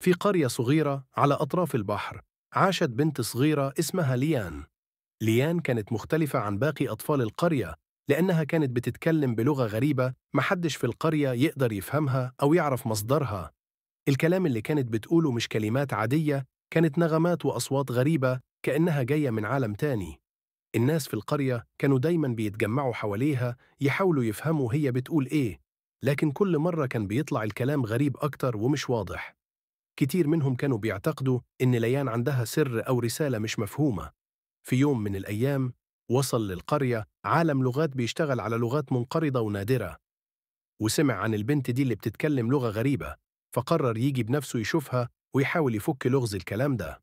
في قرية صغيرة على أطراف البحر عاشت بنت صغيرة اسمها ليان. ليان كانت مختلفة عن باقي أطفال القرية لأنها كانت بتتكلم بلغة غريبة محدش في القرية يقدر يفهمها أو يعرف مصدرها. الكلام اللي كانت بتقوله مش كلمات عادية، كانت نغمات وأصوات غريبة كأنها جاية من عالم تاني. الناس في القرية كانوا دايما بيتجمعوا حواليها يحاولوا يفهموا هي بتقول إيه، لكن كل مرة كان بيطلع الكلام غريب أكتر ومش واضح. كتير منهم كانوا بيعتقدوا إن ليان عندها سر أو رسالة مش مفهومة. في يوم من الأيام وصل للقرية عالم لغات بيشتغل على لغات منقرضة ونادرة، وسمع عن البنت دي اللي بتتكلم لغة غريبة، فقرر يجي بنفسه يشوفها ويحاول يفك لغز الكلام ده.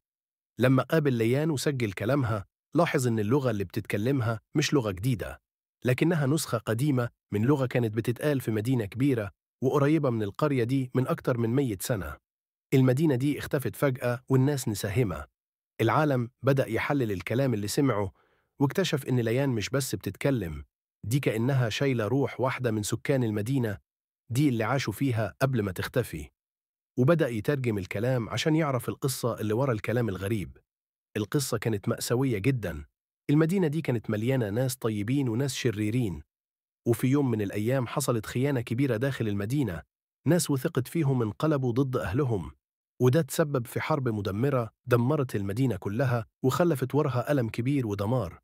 لما قابل ليان وسجل كلامها، لاحظ إن اللغة اللي بتتكلمها مش لغة جديدة، لكنها نسخة قديمة من لغة كانت بتتقال في مدينة كبيرة وقريبة من القرية دي من أكتر من 100 سنة. المدينة دي اختفت فجأة والناس نساهمة. العالم بدأ يحلل الكلام اللي سمعه، واكتشف إن ليان مش بس بتتكلم، دي كأنها شايلة روح واحدة من سكان المدينة دي اللي عاشوا فيها قبل ما تختفي. وبدأ يترجم الكلام عشان يعرف القصة اللي ورا الكلام الغريب. القصة كانت مأساوية جدا. المدينة دي كانت مليانة ناس طيبين وناس شريرين، وفي يوم من الأيام حصلت خيانة كبيرة داخل المدينة. ناس وثقت فيهم انقلبوا ضد أهلهم، وده تسبب في حرب مدمرة دمرت المدينة كلها وخلفت وراها ألم كبير ودمار.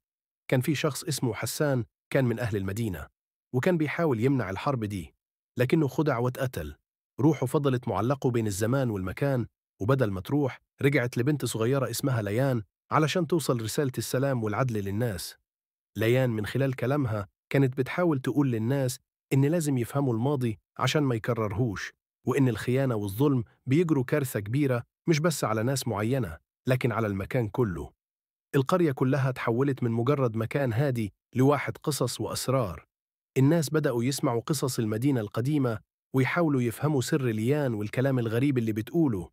كان في شخص اسمه حسان، كان من أهل المدينة، وكان بيحاول يمنع الحرب دي، لكنه خدع واتقتل. روحه فضلت معلقه بين الزمان والمكان، وبدل ما تروح رجعت لبنت صغيرة اسمها ليان علشان توصل رسالة السلام والعدل للناس. ليان من خلال كلامها كانت بتحاول تقول للناس إن لازم يفهموا الماضي عشان ما يكررهوش، وإن الخيانة والظلم بيجروا كارثة كبيرة مش بس على ناس معينة، لكن على المكان كله. القرية كلها تحولت من مجرد مكان هادي لواحد قصص وأسرار. الناس بدأوا يسمعوا قصص المدينة القديمة ويحاولوا يفهموا سر ليان والكلام الغريب اللي بتقوله.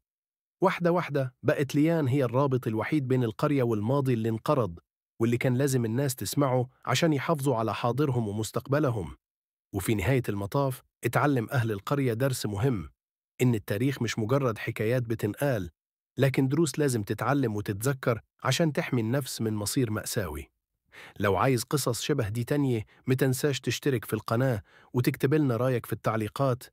واحدة واحدة بقت ليان هي الرابط الوحيد بين القرية والماضي اللي انقرض، واللي كان لازم الناس تسمعه عشان يحافظوا على حاضرهم ومستقبلهم. وفي نهاية المطاف اتعلم أهل القرية درس مهم، إن التاريخ مش مجرد حكايات بتنقال، لكن دروس لازم تتعلم وتتذكر عشان تحمي النفس من مصير مأساوي. لو عايز قصص شبه دي تانية متنساش تشترك في القناة وتكتب لنا رايك في التعليقات.